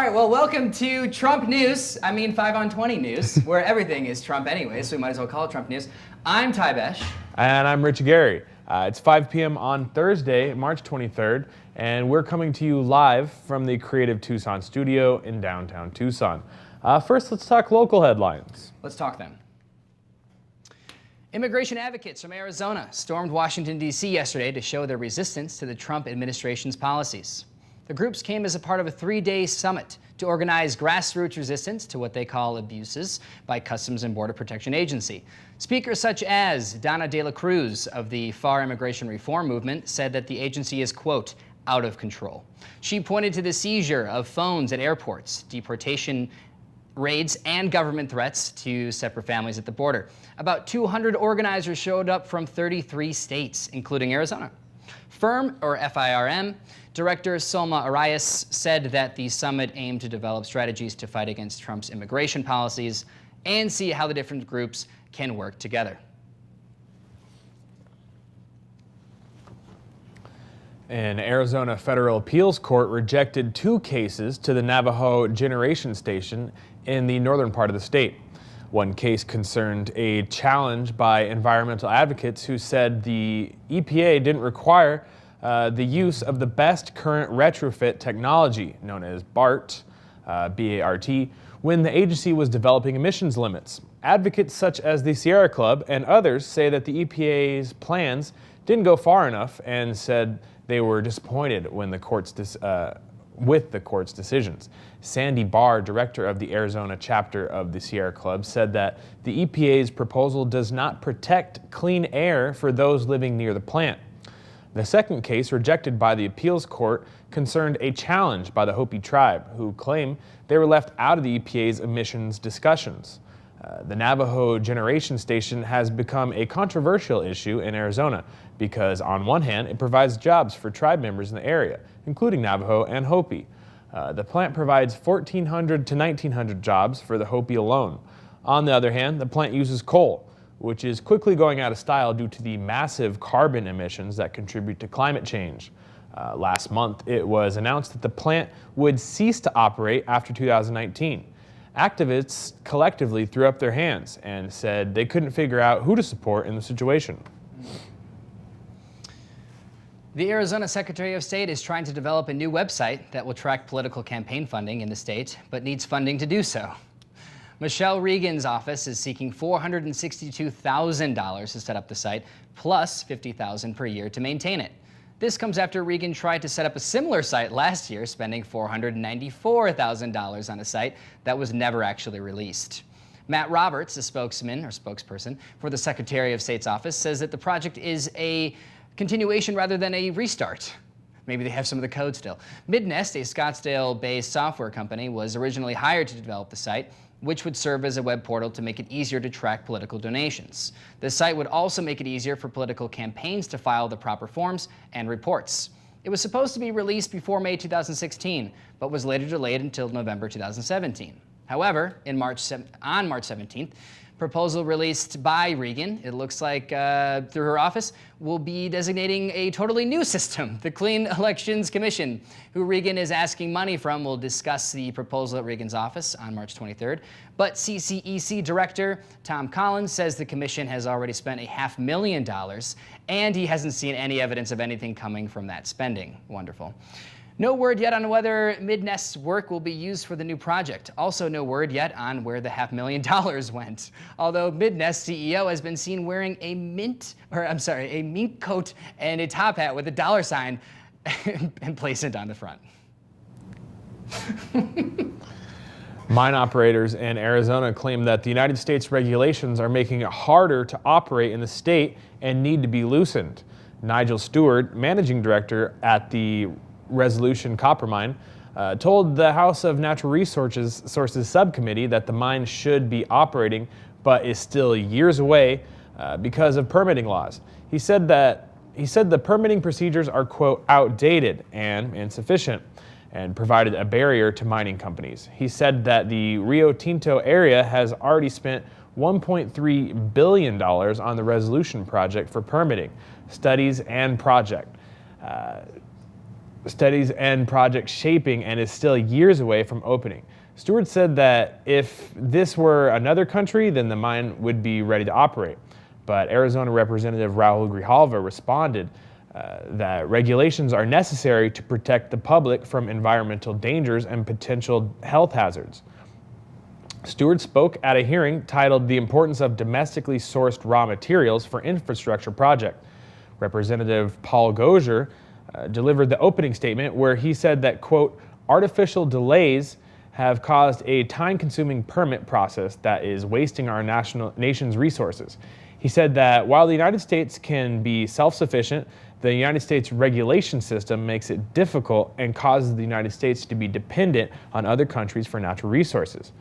right, well, welcome to Trump News. I mean 5 on 20 News, where everything is Trump anyway, so we might as well call it Trump News. I'm Besh. And I'm Aguirre. It's 5 p.m. on Thursday, March 23rd, and we're coming to you live from the Creative Tucson studio in downtown Tucson. First, let's talk local headlines. Let's talk them. Immigration advocates from Arizona stormed Washington, D.C. yesterday to show their resistance to the Trump administration's policies. The groups came as a part of a 3-day summit to organize grassroots resistance to what they call abuses by Customs and Border Protection Agency. Speakers such as Donna De La Cruz of the Far Immigration Reform Movement said that the agency is, quote, out of control. She pointed to the seizure of phones at airports, deportation raids, and government threats to separate families at the border. About 200 organizers showed up from 33 states, including Arizona. FIRM, or F-I-R-M, Director Solma Arias said that the summit aimed to develop strategies to fight against Trump's immigration policies and see how the different groups can work together. An Arizona federal appeals court rejected 2 cases to the Navajo generation station in the northern part of the state. One case concerned a challenge by environmental advocates who said the EPA didn't require the use of the best current retrofit technology, known as BART, B-A-R-T, when the agency was developing emissions limits. Advocates such as the Sierra Club and others say that the EPA's plans didn't go far enough and said they were disappointed when with the court's decisions. Sandy Barr, director of the Arizona chapter of the Sierra Club, said that the EPA's proposal does not protect clean air for those living near the plant. The second case, rejected by the appeals court, concerned a challenge by the Hopi tribe, who claim they were left out of the EPA's emissions discussions. The Navajo generation station has become a controversial issue in Arizona because, on one hand, it provides jobs for tribe members in the area, including Navajo and Hopi. The plant provides 1,400 to 1,900 jobs for the Hopi alone. On the other hand, the plant uses coal, which is quickly going out of style due to the massive carbon emissions that contribute to climate change. Last month, it was announced that the plant would cease to operate after 2019. Activists collectively threw up their hands and said they couldn't figure out who to support in the situation. The Arizona Secretary of State is trying to develop a new website that will track political campaign funding in the state, but needs funding to do so. Michelle Regan's office is seeking $462,000 to set up the site, plus $50,000 per year to maintain it. This comes after Regan tried to set up a similar site last year, spending $494,000 on a site that was never actually released. Matt Roberts, a spokesperson for the Secretary of State's office, says that the project is a continuation rather than a restart. Maybe they have some of the code still. Midnest, a Scottsdale-based software company, was originally hired to develop the site, which would serve as a web portal to make it easier to track political donations. The site would also make it easier for political campaigns to file the proper forms and reports. It was supposed to be released before May 2016, but was later delayed until November 2017. However, on March 17th, proposal released by Regan, it looks like through her office, will be designating a totally new system. The Clean Elections Commission, who Regan is asking money from, will discuss the proposal at Regan's office on March 23rd. But CCEC Director Tom Collins says the commission has already spent $500,000, and he hasn't seen any evidence of anything coming from that spending. Wonderful. No word yet on whether Midnest's work will be used for the new project. Also no word yet on where the $500,000 went. Although Midnest CEO has been seen wearing a mink coat and a top hat with a dollar sign emblazoned on the front. Mine operators in Arizona claim that the United States regulations are making it harder to operate in the state and need to be loosened. Nigel Stewart, managing director at the Resolution Copper Mine, told the House of Natural Resources Subcommittee that the mine should be operating but is still years away because of permitting laws. He said the permitting procedures are, quote, outdated and insufficient and provided a barrier to mining companies. He said that the Rio Tinto area has already spent $1.3 billion on the Resolution project for permitting, studies, and project. studies and project shaping and is still years away from opening. Stewart said that if this were another country, then the mine would be ready to operate. But Arizona Representative Raul Grijalva responded that regulations are necessary to protect the public from environmental dangers and potential health hazards. Stewart spoke at a hearing titled "The Importance of Domestically Sourced Raw Materials for Infrastructure Project." Representative Paul Gosier delivered the opening statement where he said that, quote, "Artificial delays have caused a time-consuming permit process that is wasting our nation's resources." He said that while the United States can be self-sufficient, the United States regulation system makes it difficult and causes the United States to be dependent on other countries for natural resources.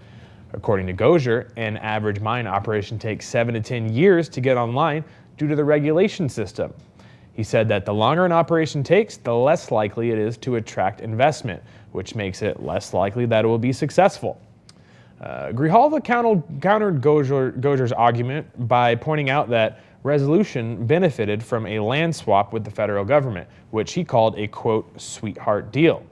According to Gosier, an average mine operation takes 7 to 10 years to get online due to the regulation system. He said that the longer an operation takes, the less likely it is to attract investment, which makes it less likely that it will be successful. Grijalva countered Gosier's argument by pointing out that Resolution benefited from a land swap with the federal government, which he called a, quote, "sweetheart deal."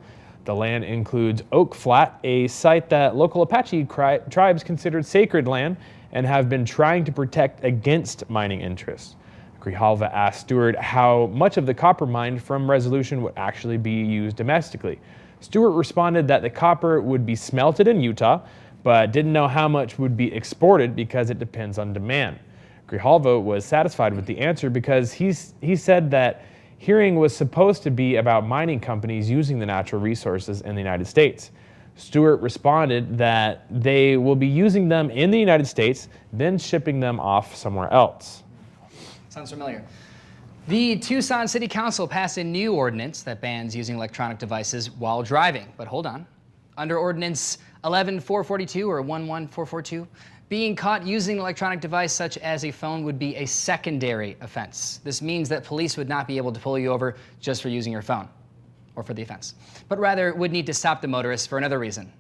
The land includes Oak Flat, a site that local Apache tribes considered sacred land and have been trying to protect against mining interests. Grijalva asked Stewart how much of the copper mined from Resolution would actually be used domestically. Stewart responded that the copper would be smelted in Utah, but didn't know how much would be exported because it depends on demand. Grijalva was satisfied with the answer because he said that hearing was supposed to be about mining companies using the natural resources in the United States. Stewart responded that they will be using them in the United States, then shipping them off somewhere else. Sounds familiar. The Tucson City Council passed a new ordinance that bans using electronic devices while driving. But hold on. Under Ordinance 11442 or 11442, being caught using an electronic device such as a phone would be a secondary offense. This means that police would not be able to pull you over just for using your phone or for the offense, but rather would need to stop the motorist for another reason.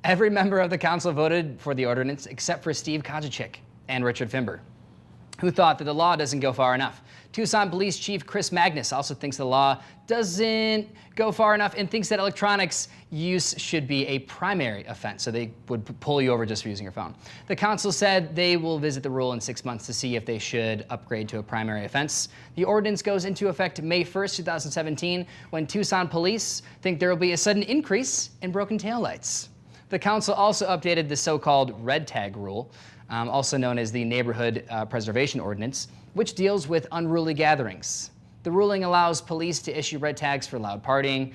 Every member of the council voted for the ordinance except for Steve Kojacic and Richard Fimber, who thought that the law doesn't go far enough. Tucson Police Chief Chris Magnus also thinks the law doesn't go far enough and thinks that electronics use should be a primary offense, so they would pull you over just for using your phone. The council said they will visit the rule in 6 months to see if they should upgrade to a primary offense. The ordinance goes into effect May 1st, 2017, when Tucson police think there will be a sudden increase in broken taillights. The council also updated the so-called red tag rule, also known as the Neighborhood Preservation Ordinance, which deals with unruly gatherings. The ruling allows police to issue red tags for loud partying,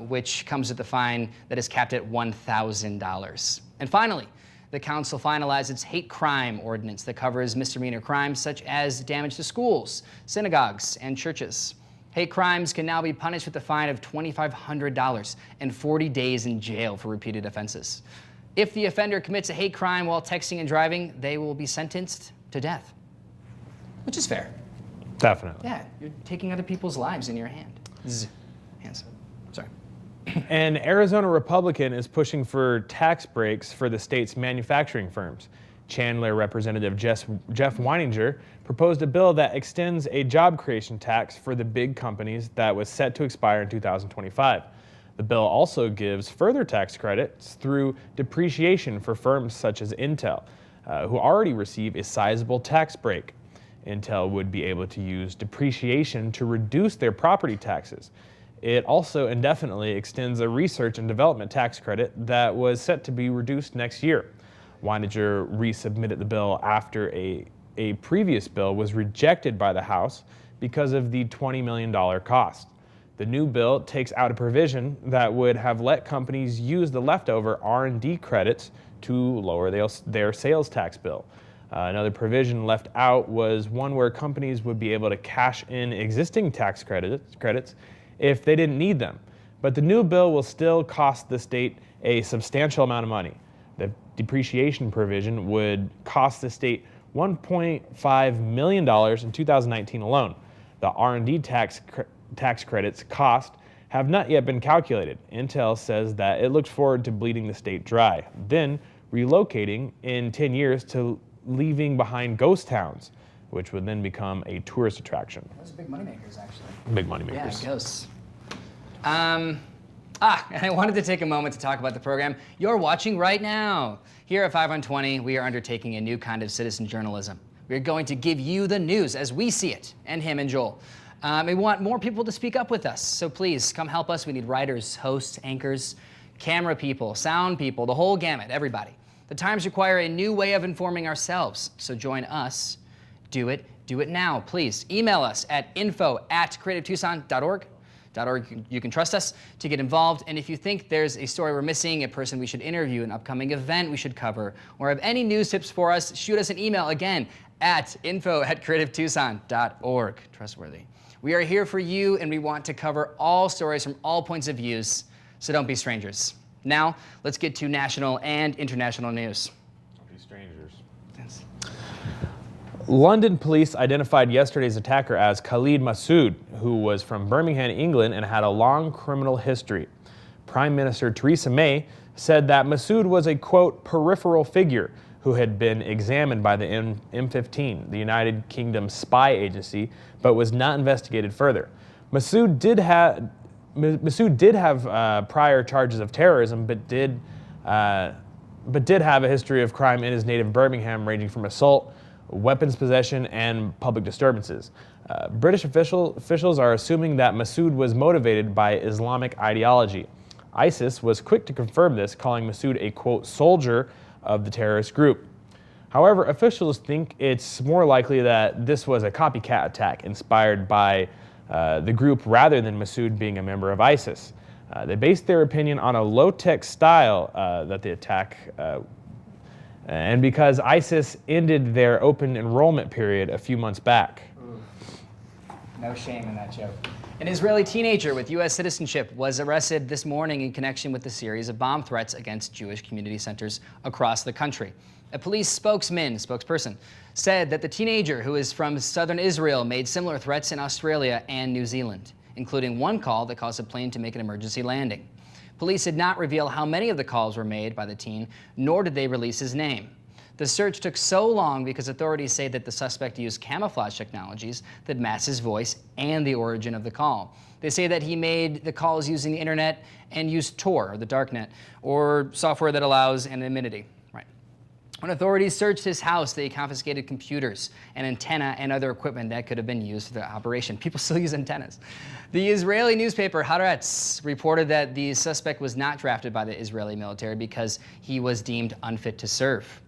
which comes with a fine that is capped at $1,000. And finally, the council finalized its hate crime ordinance that covers misdemeanor crimes such as damage to schools, synagogues, and churches. Hate crimes can now be punished with a fine of $2,500 and 40 days in jail for repeated offenses. If the offender commits a hate crime while texting and driving, they will be sentenced to death, which is fair. Definitely. Yeah, you're taking other people's lives in your hands. Sorry. An Arizona Republican is pushing for tax breaks for the state's manufacturing firms. Chandler Representative Jeff Weininger proposed a bill that extends a job creation tax for the big companies that was set to expire in 2025. The bill also gives further tax credits through depreciation for firms such as Intel, who already receive a sizable tax break. Intel would be able to use depreciation to reduce their property taxes. It also indefinitely extends a research and development tax credit that was set to be reduced next year. Weininger resubmitted the bill after a previous bill was rejected by the House because of the $20 million cost. The new bill takes out a provision that would have let companies use the leftover R&D credits to lower their sales tax bill. Another provision left out was one where companies would be able to cash in existing tax credits if they didn't need them. But the new bill will still cost the state a substantial amount of money. The depreciation provision would cost the state $1.5 million in 2019 alone. The R&D tax credits cost have not yet been calculated. Intel says that it looks forward to bleeding the state dry, then relocating in 10 years to leaving behind ghost towns, which would then become a tourist attraction. Those are big moneymakers, actually. Big moneymakers. Yeah, ghosts. And I wanted to take a moment to talk about the program you're watching right now. Here at 5 on 20, we are undertaking a new kind of citizen journalism. We're going to give you the news as we see it, and him and Joel. We want more people to speak up with us, so please come help us. We need writers, hosts, anchors, camera people, sound people, the whole gamut, everybody. The times require a new way of informing ourselves, so join us. Do it now, please. Email us at info@creativetucson.org. You can trust us to get involved, and if you think there's a story we're missing, a person we should interview, an upcoming event we should cover, or have any news tips for us, shoot us an email again at info@creativetucson.org. Trustworthy. We are here for you, and we want to cover all stories from all points of views, so don't be strangers. Now, let's get to national and international news. Don't be strangers. Yes. London police identified yesterday's attacker as Khalid Massoud, who was from Birmingham, England, and had a long criminal history. Prime Minister Theresa May said that Massoud was a, quote, peripheral figure who had been examined by the M15, the United Kingdom spy agency, but was not investigated further. Massoud did have prior charges of terrorism, but did have a history of crime in his native Birmingham, ranging from assault, weapons possession, and public disturbances. British officials are assuming that Massoud was motivated by Islamic ideology. ISIS was quick to confirm this, calling Massoud a, quote, soldier of the terrorist group. However, officials think it's more likely that this was a copycat attack inspired by the group rather than Massoud being a member of ISIS. They based their opinion on a low-tech style that the attack, and because ISIS ended their open enrollment period a few months back. Ooh. No shame in that joke. An Israeli teenager with U.S. citizenship was arrested this morning in connection with a series of bomb threats against Jewish community centers across the country. A police spokesperson, said that the teenager, who is from southern Israel, made similar threats in Australia and New Zealand, including one call that caused a plane to make an emergency landing. Police did not reveal how many of the calls were made by the teen, nor did they release his name. The search took so long because authorities say that the suspect used camouflage technologies that masked his voice and the origin of the call. They say that he made the calls using the internet and used Tor, or the darknet, or software that allows anonymity. Right. When authorities searched his house, they confiscated computers, an antenna, and other equipment that could have been used for the operation. People still use antennas. The Israeli newspaper Haaretz reported that the suspect was not drafted by the Israeli military because he was deemed unfit to serve.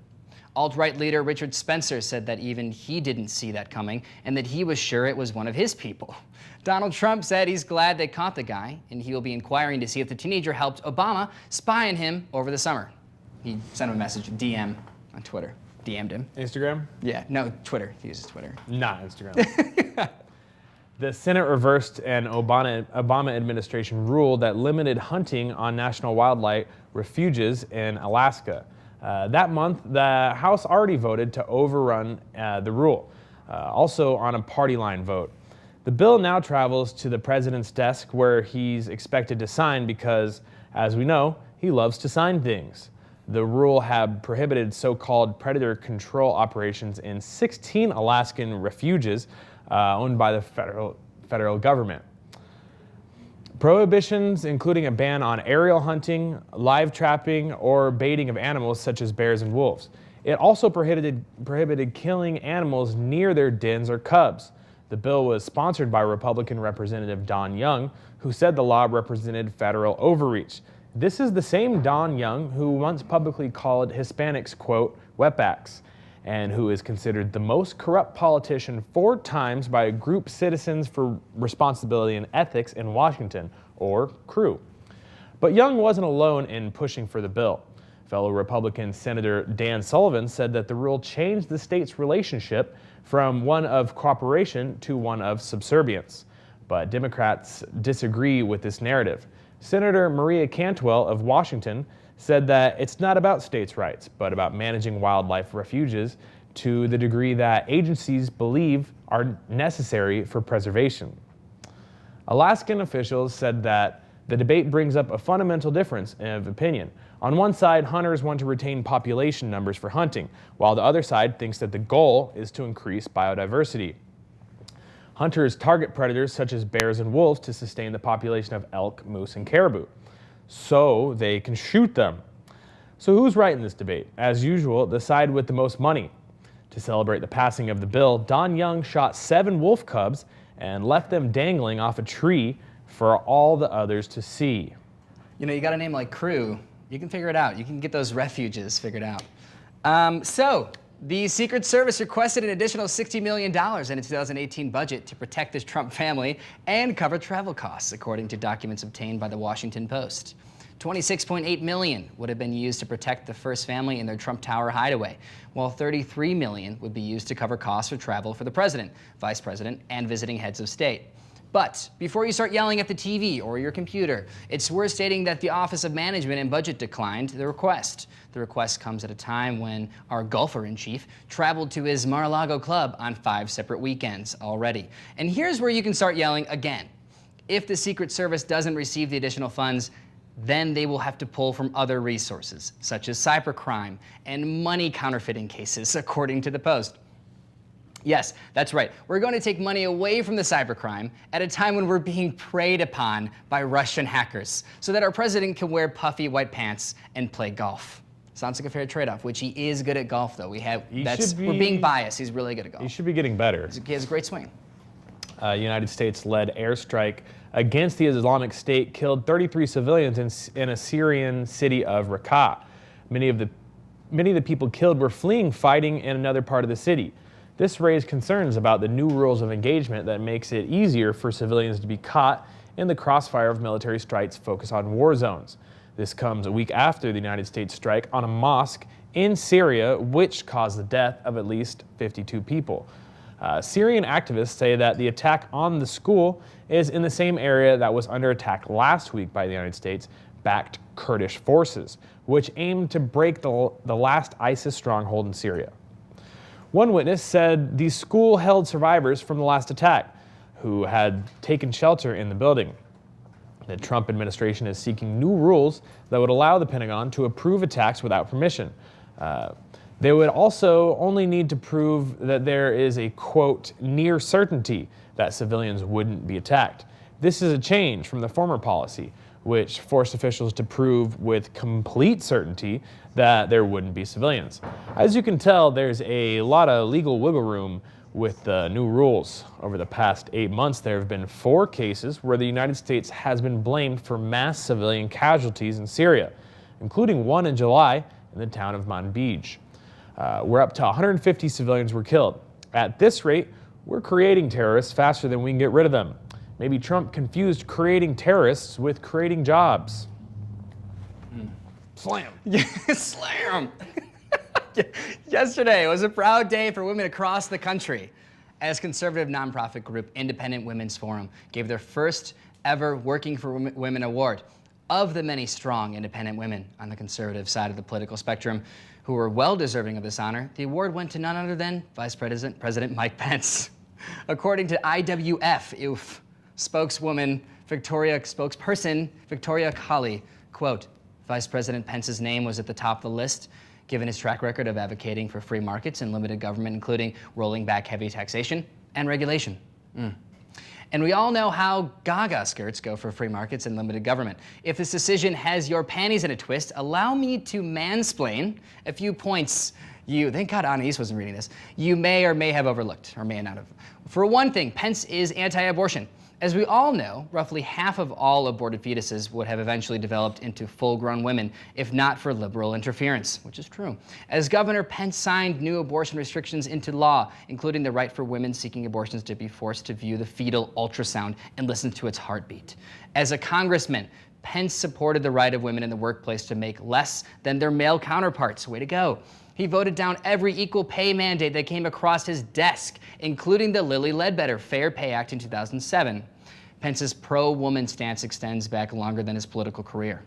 Alt-right leader Richard Spencer said that even he didn't see that coming and that he was sure it was one of his people. Donald Trump said he's glad they caught the guy, and he will be inquiring to see if the teenager helped Obama spy on him over the summer. He sent him a message, DM, on Twitter. DM'd him. Instagram? Yeah, no, Twitter. He uses Twitter. Not Instagram. The Senate reversed an Obama administration rule that limited hunting on national wildlife refuges in Alaska. That month, the House already voted to overrun the rule, also on a party line vote. The bill now travels to the president's desk, where he's expected to sign because, as we know, he loves to sign things. The rule had prohibited so-called predator control operations in 16 Alaskan refuges owned by the federal government. Prohibitions including a ban on aerial hunting, live trapping, or baiting of animals such as bears and wolves. It also prohibited killing animals near their dens or cubs. The bill was sponsored by Republican Representative Don Young, who said the law represented federal overreach. This is the same Don Young who once publicly called Hispanics, quote, wetbacks, and who is considered the most corrupt politician 4 times by a group Citizens for Responsibility and Ethics in Washington, or CREW. But Young wasn't alone in pushing for the bill. Fellow Republican Senator Dan Sullivan said that the rule changed the state's relationship from one of cooperation to one of subservience. But Democrats disagree with this narrative. Senator Maria Cantwell of Washington said that it's not about states' rights, but about managing wildlife refuges to the degree that agencies believe are necessary for preservation. Alaskan officials said that the debate brings up a fundamental difference of opinion. On one side, hunters want to retain population numbers for hunting, while the other side thinks that the goal is to increase biodiversity. Hunters target predators such as bears and wolves to sustain the population of elk, moose, and caribou, so they can shoot them. So who's right in this debate? As usual, the side with the most money. To celebrate the passing of the bill, Don Young shot 7 wolf cubs and left them dangling off a tree for all the others to see. You know, you got a name like Crew, you can figure it out. You can get those refuges figured out. So the Secret Service requested an additional $60 million in its 2018 budget to protect the Trump family and cover travel costs, according to documents obtained by the Washington Post. $26.8 million would have been used to protect the first family in their Trump Tower hideaway, while $33 million would be used to cover costs for travel for the president, vice president, and visiting heads of state. But before you start yelling at the TV or your computer, it's worth stating that the Office of Management and Budget declined the request. The request comes at a time when our golfer-in-chief traveled to his Mar-a-Lago club on 5 separate weekends already. And here's where you can start yelling again. If the Secret Service doesn't receive the additional funds, then they will have to pull from other resources, such as cybercrime and money counterfeiting cases, according to the Post. Yes, that's right. We're going to take money away from the cybercrime at a time when we're being preyed upon by Russian hackers so that our president can wear puffy white pants and play golf. Sounds like a fair trade-off, which he is good at golf, though. We're being biased. He's really good at golf. He should be getting better. He has a great swing. United States-led airstrike against the Islamic State killed 33 civilians in a Syrian city of Raqqa. Many of the people killed were fleeing fighting in another part of the city. This raised concerns about the new rules of engagement that makes it easier for civilians to be caught in the crossfire of military strikes focused on war zones. This comes a week after the United States strike on a mosque in Syria, which caused the death of at least 52 people. Syrian activists say that the attack on the school is in the same area that was under attack last week by the United States-backed Kurdish forces, which aimed to break the last ISIS stronghold in Syria. One witness said the school held survivors from the last attack, who had taken shelter in the building. The Trump administration is seeking new rules that would allow the Pentagon to approve attacks without permission. They would also only need to prove that there is a, quote, near certainty that civilians wouldn't be attacked. This is a change from the former policy, which forced officials to prove with complete certainty that there wouldn't be civilians. As you can tell, there's a lot of legal wiggle room with the new rules. Over the past 8 months, there have been 4 cases where the United States has been blamed for mass civilian casualties in Syria, including one in July in the town of Manbij. We're up to 150 civilians were killed. At this rate, we're creating terrorists faster than we can get rid of them. Maybe Trump confused creating terrorists with creating jobs. Slam. Slam. Yesterday was a proud day for women across the country, as conservative nonprofit group Independent Women's Forum gave their first ever Working for Women award. Of the many strong independent women on the conservative side of the political spectrum who were well deserving of this honor, the award went to none other than Vice President Mike Pence. According to IWF spokesperson Victoria Colley, quote, Vice President Pence's name was at the top of the list, given his track record of advocating for free markets and limited government, including rolling back heavy taxation and regulation. And we all know how gaga skirts go for free markets and limited government. If this decision has your panties in a twist, allow me to mansplain a few points thank God Anais wasn't reading this, you may or may have overlooked, or may not have. For one thing, Pence is anti-abortion. As we all know, roughly half of all aborted fetuses would have eventually developed into full-grown women if not for liberal interference, which is true. As governor, Pence signed new abortion restrictions into law, including the right for women seeking abortions to be forced to view the fetal ultrasound and listen to its heartbeat. As a congressman, Pence supported the right of women in the workplace to make less than their male counterparts. Way to go. He voted down every equal pay mandate that came across his desk, including the Lilly Ledbetter Fair Pay Act in 2007. Pence's pro-woman stance extends back longer than his political career.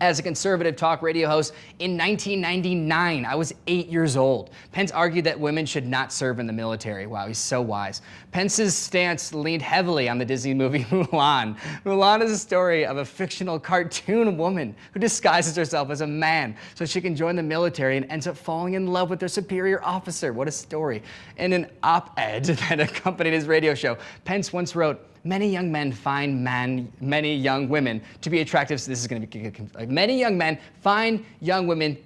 as a conservative talk radio host in 1999. I was 8 years old. Pence argued that women should not serve in the military. Wow, he's so wise. Pence's stance leaned heavily on the Disney movie Mulan. Mulan is a story of a fictional cartoon woman who disguises herself as a man so she can join the military and ends up falling in love with their superior officer. What a story. In an op-ed that accompanied his radio show, Pence once wrote, "Many young men find many young women to be attractive." So this is going to be many young men find young women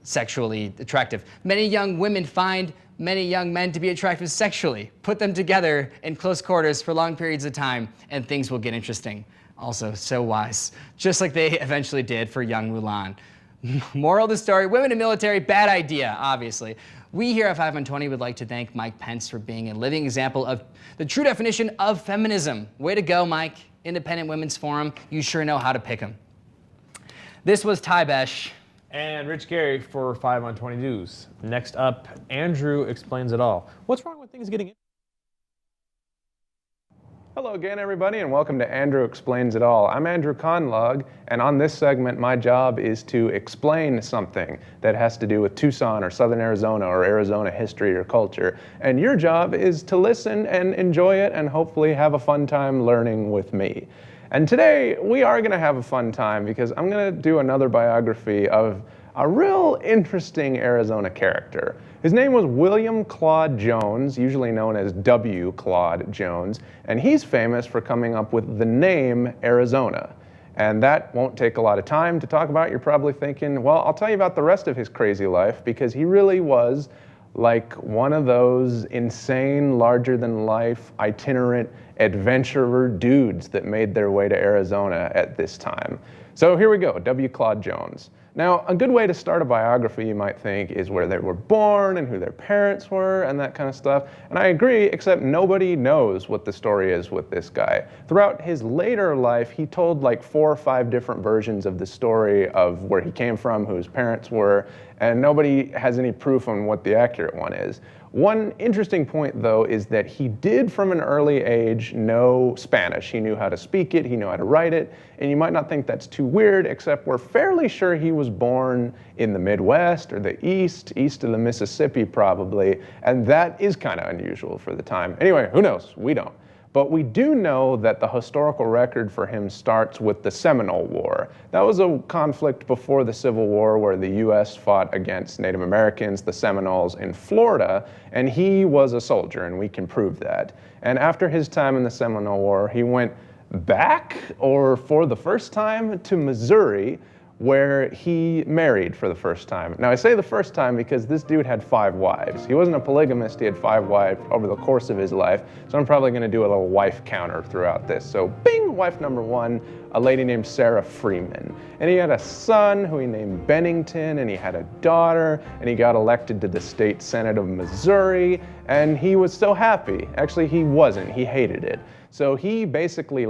sexually attractive. Many young women find many young men to be attractive sexually. Put them together in close quarters for long periods of time, and things will get interesting. Also, so wise, just like they eventually did for young Mulan. Moral of the story: women in military, bad idea, obviously. We here at 5 on 20 would like to thank Mike Pence for being a living example of the true definition of feminism. Way to go, Mike. Independent Women's Forum, you sure know how to pick them. This was Ty Besh. And Rich Gary for 5 on 20 News. Next up, Andrew explains it all. What's wrong with things getting in? Hello again, everybody, and welcome to Andrew Explains It All. I'm Andrew Conlog, and on this segment, my job is to explain something that has to do with Tucson or Southern Arizona or Arizona history or culture. And your job is to listen and enjoy it and hopefully have a fun time learning with me. And today, we are going to have a fun time because I'm going to do another biography of a real interesting Arizona character. His name was William Clods Jones, usually known as W. Clods Jones, and he's famous for coming up with the name Arizona. And that won't take a lot of time to talk about. You're probably thinking, well, I'll tell you about the rest of his crazy life, because he really was like one of those insane, larger-than-life, itinerant adventurer dudes that made their way to Arizona at this time. So here we go, W. Clods Jones. Now, a good way to start a biography, you might think, is where they were born and who their parents were and that kind of stuff. And I agree, except nobody knows what the story is with this guy. Throughout his later life, he told like 4 or 5 different versions of the story of where he came from, who his parents were, and nobody has any proof on what the accurate one is. One interesting point, though, is that he did from an early age know Spanish. He knew how to speak it, he knew how to write it, and you might not think that's too weird, except we're fairly sure he was born in the Midwest or the east of the Mississippi probably, and that is kind of unusual for the time. Anyway, who knows? We don't. But we do know that the historical record for him starts with the Seminole War. That was a conflict before the Civil War where the U.S. fought against Native Americans, the Seminoles, in Florida, and he was a soldier, and we can prove that. And after his time in the Seminole War, he went back, or for the first time, to Missouri, where he married for the first time. Now, I say the first time because this dude had 5 wives. He wasn't a polygamist, he had 5 wives over the course of his life, so I'm probably gonna do a little wife counter throughout this. So, bing, wife number 1, a lady named Sarah Freeman. And he had a son who he named Bennington, and he had a daughter, and he got elected to the state senate of Missouri, and he was so happy. Actually, he wasn't, he hated it. So he basically,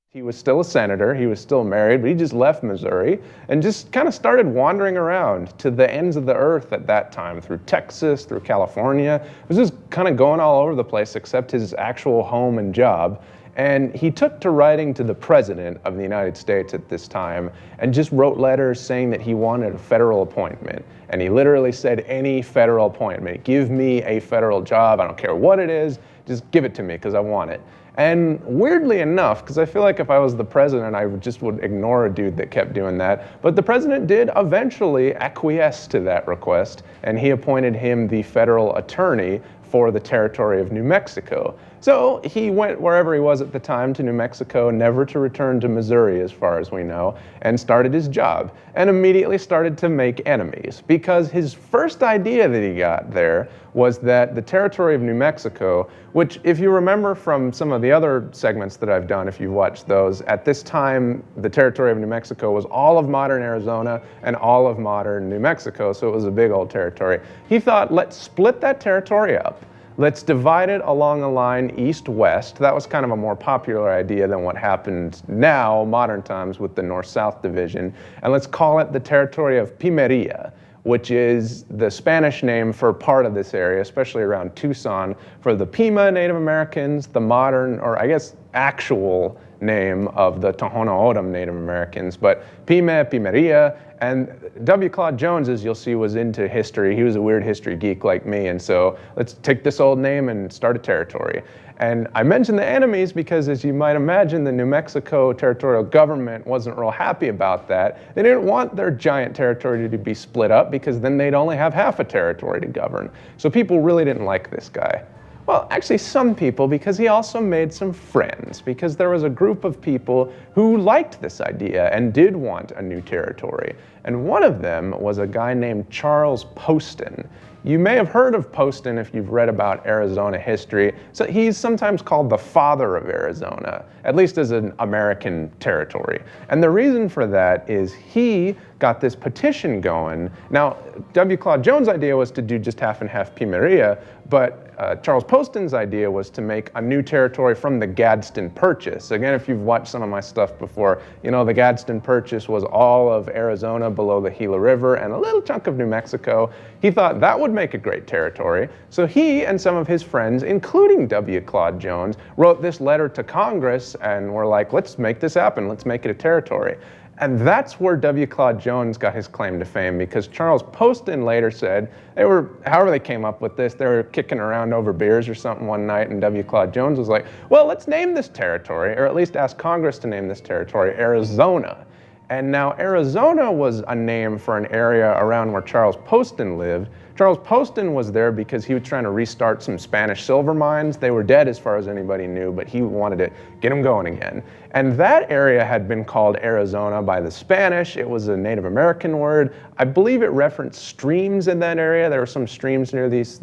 he was still a senator, he was still married, but he just left Missouri and just kind of started wandering around to the ends of the earth at that time, through Texas, through California. It was just kind of going all over the place except his actual home and job. And he took to writing to the president of the United States at this time and just wrote letters saying that he wanted a federal appointment. And he literally said, any federal appointment, give me a federal job, I don't care what it is, just give it to me because I want it. And weirdly enough, because I feel like if I was the president, I just would ignore a dude that kept doing that, but the president did eventually acquiesce to that request, and he appointed him the federal attorney for the territory of New Mexico. So he went wherever he was at the time to New Mexico, never to return to Missouri as far as we know, and started his job, and immediately started to make enemies, because his first idea that he got there was that the territory of New Mexico, which if you remember from some of the other segments that I've done, if you've watched those, at this time the territory of New Mexico was all of modern Arizona and all of modern New Mexico, so it was a big old territory. He thought, let's split that territory up. Let's divide it along a line east-west. That was kind of a more popular idea than what happened now, modern times, with the north-south division. And let's call it the territory of Pimeria, which is the Spanish name for part of this area, especially around Tucson, for the Pima Native Americans, the modern, or I guess actual name of the Tohono O'odham Native Americans, but Pime, Pimeria, and W. Clods Jones, as you'll see, was into history. He was a weird history geek like me, and so let's take this old name and start a territory. And I mentioned the enemies because, as you might imagine, the New Mexico territorial government wasn't real happy about that. They didn't want their giant territory to be split up because then they'd only have half a territory to govern. So people really didn't like this guy. Well, actually some people, because he also made some friends, because there was a group of people who liked this idea and did want a new territory. And one of them was a guy named Charles Poston. You may have heard of Poston if you've read about Arizona history. So he's sometimes called the father of Arizona, at least as an American territory. And the reason for that is he got this petition going. Now, W. Clods Jones' idea was to do just half and half Pimeria, but Charles Poston's idea was to make a new territory from the Gadsden Purchase. Again, if you've watched some of my stuff before, you know the Gadsden Purchase was all of Arizona below the Gila River and a little chunk of New Mexico. He thought that would make a great territory. So he and some of his friends, including W. Clods Jones, wrote this letter to Congress and were like, let's make this happen. Let's make it a territory. And that's where W. Clods Jones got his claim to fame, because Charles Poston later said however they came up with this, they were kicking around over beers or something one night, and W. Clods Jones was like, well, let's name this territory, or at least ask Congress to name this territory Arizona. And now Arizona was a name for an area around where Charles Poston lived. Charles Poston was there because he was trying to restart some Spanish silver mines. They were dead as far as anybody knew, but he wanted to get them going again. And that area had been called Arizona by the Spanish. It was a Native American word. I believe it referenced streams in that area. There were some streams near these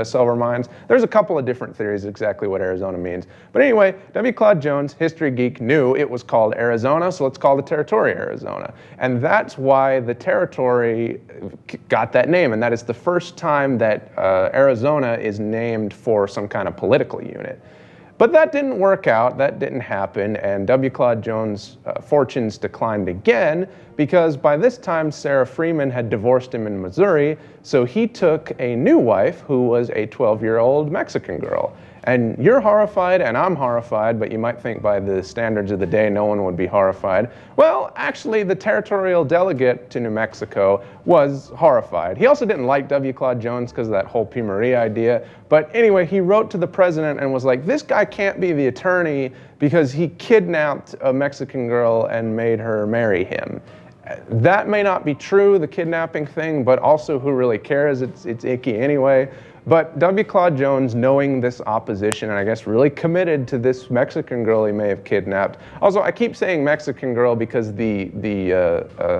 silver mines. There's a couple of different theories exactly what Arizona means. But anyway, W. Clods Jones, history geek, knew it was called Arizona, so let's call the territory Arizona. And that's why the territory got that name, and that is the first time that Arizona is named for some kind of political unit. But that didn't work out, that didn't happen, and W. Clods Jones' fortunes declined again because by this time Sarah Freeman had divorced him in Missouri, so he took a new wife who was a 12-year-old Mexican girl. And you're horrified and I'm horrified, but you might think by the standards of the day no one would be horrified. Well, actually the territorial delegate to New Mexico was horrified. He also didn't like W. Clods Jones because of that whole Pimeria idea. But anyway, he wrote to the president and was like, this guy can't be the attorney because he kidnapped a Mexican girl and made her marry him. That may not be true, the kidnapping thing, but also who really cares? It's icky anyway. But W. Clods Jones, knowing this opposition, and I guess really committed to this Mexican girl he may have kidnapped. Also, I keep saying Mexican girl because the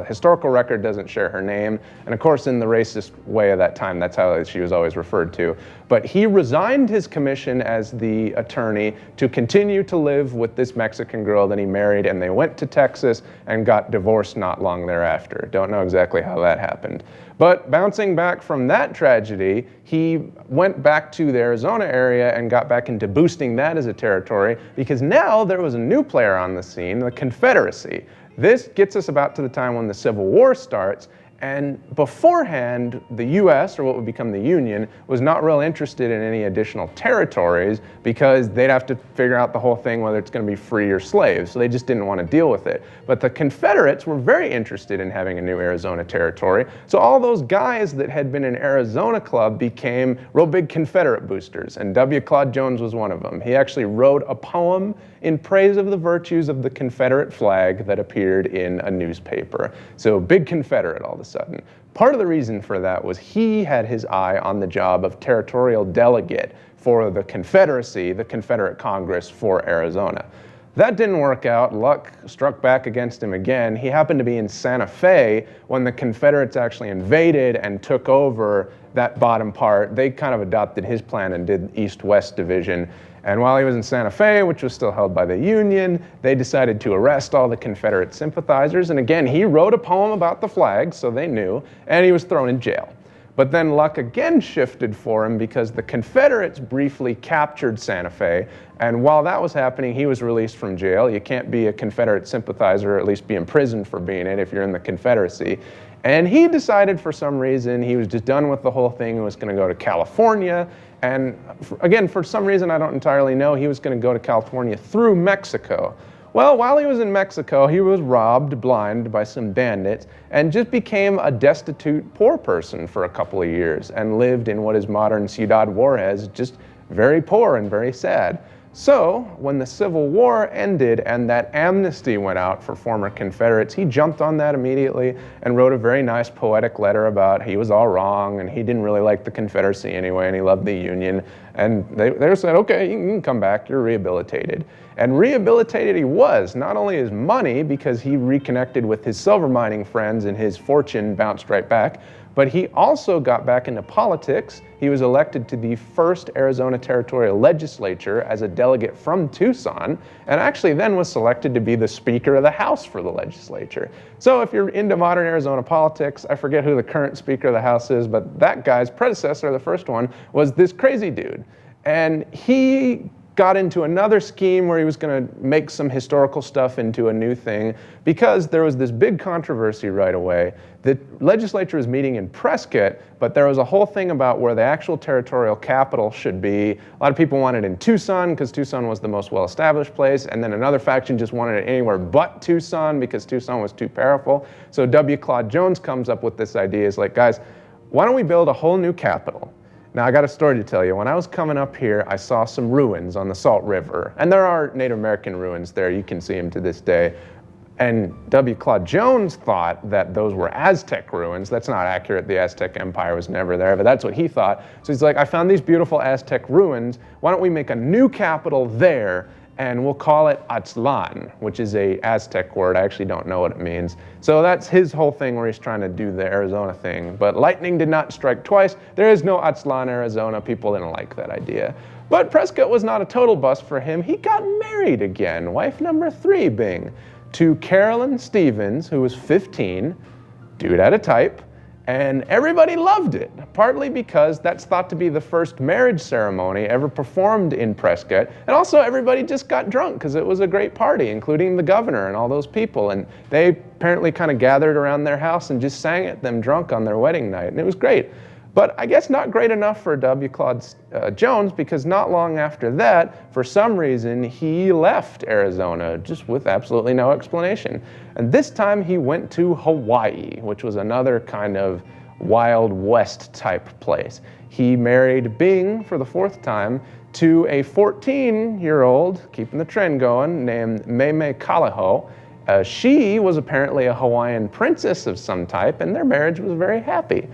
historical record doesn't share her name. And of course, in the racist way of that time, that's how she was always referred to. But he resigned his commission as the attorney to continue to live with this Mexican girl that he married, and they went to Texas and got divorced not long thereafter. Don't know exactly how that happened. But bouncing back from that tragedy, he went back to the Arizona area and got back into boosting that as a territory because now there was a new player on the scene, the Confederacy. This gets us about to the time when the Civil War starts. And beforehand, the U.S., or what would become the Union, was not real interested in any additional territories because they'd have to figure out the whole thing whether it's going to be free or slave. So they just didn't want to deal with it. But the Confederates were very interested in having a new Arizona territory. So all those guys that had been in Arizona Club became real big Confederate boosters. And W. Clods Jones was one of them. He actually wrote a poem in praise of the virtues of the Confederate flag that appeared in a newspaper. So big Confederate all of a sudden. Part of the reason for that was he had his eye on the job of territorial delegate for the Confederacy, the Confederate Congress for Arizona. That didn't work out. Luck struck back against him again. He happened to be in Santa Fe when the Confederates actually invaded and took over that bottom part. They kind of adopted his plan and did East-West division. And while he was in Santa Fe, which was still held by the Union, they decided to arrest all the Confederate sympathizers. And again, he wrote a poem about the flag, so they knew, and he was thrown in jail. But then luck again shifted for him because the Confederates briefly captured Santa Fe. And while that was happening, he was released from jail. You can't be a Confederate sympathizer, or at least be imprisoned for being it if you're in the Confederacy. And he decided for some reason he was just done with the whole thing and was going to go to California. And again, for some reason I don't entirely know, he was going to go to California through Mexico. Well, while he was in Mexico, he was robbed blind by some bandits and just became a destitute poor person for a couple of years and lived in what is modern Ciudad Juarez, just very poor and very sad. So, when the Civil War ended and that amnesty went out for former Confederates, he jumped on that immediately and wrote a very nice poetic letter about he was all wrong and he didn't really like the Confederacy anyway and he loved the Union. And they said, okay, you can come back, you're rehabilitated. And rehabilitated he was, not only his money, because he reconnected with his silver mining friends and his fortune bounced right back, but he also got back into politics. He was elected to the first Arizona Territorial Legislature as a delegate from Tucson, and actually then was selected to be the Speaker of the House for the legislature. So if you're into modern Arizona politics, I forget who the current Speaker of the House is, but that guy's predecessor, the first one, was this crazy dude. And he got into another scheme where he was going to make some historical stuff into a new thing because there was this big controversy right away. The legislature was meeting in Prescott, but there was a whole thing about where the actual territorial capital should be. A lot of people wanted it in Tucson because Tucson was the most well-established place, and then another faction just wanted it anywhere but Tucson because Tucson was too powerful. So Clods Jones comes up with this idea. It's like, guys, why don't we build a whole new capital? Now, I got a story to tell you. When I was coming up here, I saw some ruins on the Salt River. And there are Native American ruins there. You can see them to this day. And Clods Jones thought that those were Aztec ruins. That's not accurate. The Aztec Empire was never there, but that's what he thought. So he's like, I found these beautiful Aztec ruins. Why don't we make a new capital there? And we'll call it Aztlan, which is a Aztec word. I actually don't know what it means. So that's his whole thing where he's trying to do the Arizona thing. But lightning did not strike twice. There is no Aztlan, Arizona. People didn't like that idea. But Prescott was not a total bust for him. He got married again, wife number 3 Bing, to Carolyn Stevens, who was 15, dude had a type. And everybody loved it, partly because that's thought to be the first marriage ceremony ever performed in Prescott. And also everybody just got drunk because it was a great party, including the governor and all those people. And they apparently kind of gathered around their house and just sang at them drunk on their wedding night. And it was great. But I guess not great enough for Clods Jones, because not long after that, for some reason, he left Arizona just with absolutely no explanation. And this time he went to Hawaii, which was another kind of Wild West type place. He married Bing for the 4th time to a 14-year-old, keeping the trend going, named Meme Kalaho. She was apparently a Hawaiian princess of some type, and their marriage was very happy.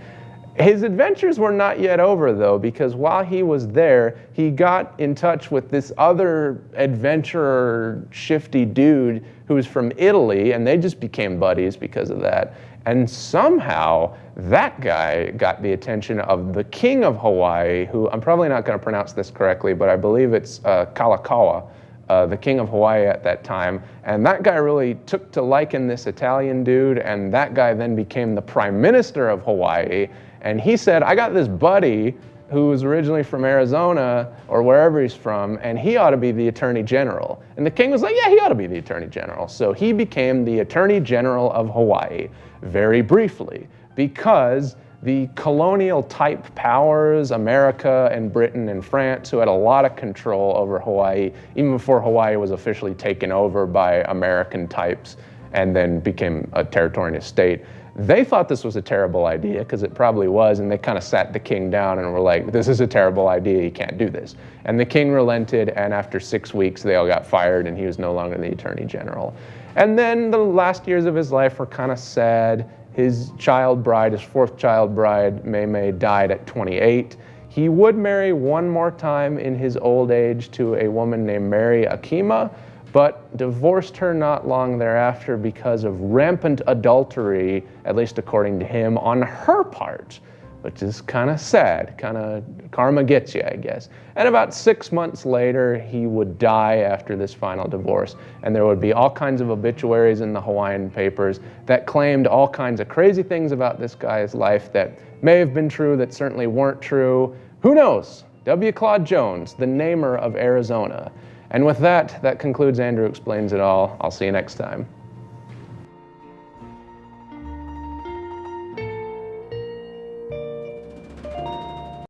His adventures were not yet over, though, because while he was there, he got in touch with this other adventurer, shifty dude who was from Italy, and they just became buddies because of that. And somehow, that guy got the attention of the king of Hawaii, who, I'm probably not going to pronounce this correctly, but I believe it's Kalakaua, the king of Hawaii at that time. And that guy really took to liking this Italian dude, and that guy then became the prime minister of Hawaii. And he said, I got this buddy who was originally from Arizona or wherever he's from, and he ought to be the attorney general. And the king was like, yeah, he ought to be the attorney general. So he became the attorney general of Hawaii, very briefly, because the colonial type powers, America and Britain and France, who had a lot of control over Hawaii, even before Hawaii was officially taken over by American types and then became a territorial state, they thought this was a terrible idea, because it probably was, and they kind of sat the king down and were like, this is a terrible idea, you can't do this. And the king relented, and after 6 weeks, they all got fired, and he was no longer the attorney general. And then the last years of his life were kind of sad. His child bride, his 4th child bride, Meme, died at 28. He would marry one more time in his old age to a woman named Mary Akima, but divorced her not long thereafter because of rampant adultery, at least according to him, on her part, which is kind of sad, kind of karma gets you, I guess. And about 6 months later, he would die after this final divorce, and there would be all kinds of obituaries in the Hawaiian papers that claimed all kinds of crazy things about this guy's life that may have been true, that certainly weren't true. Who knows? Clods Jones, the namer of Arizona. And with that, that concludes Andrew Explains It All. I'll see you next time.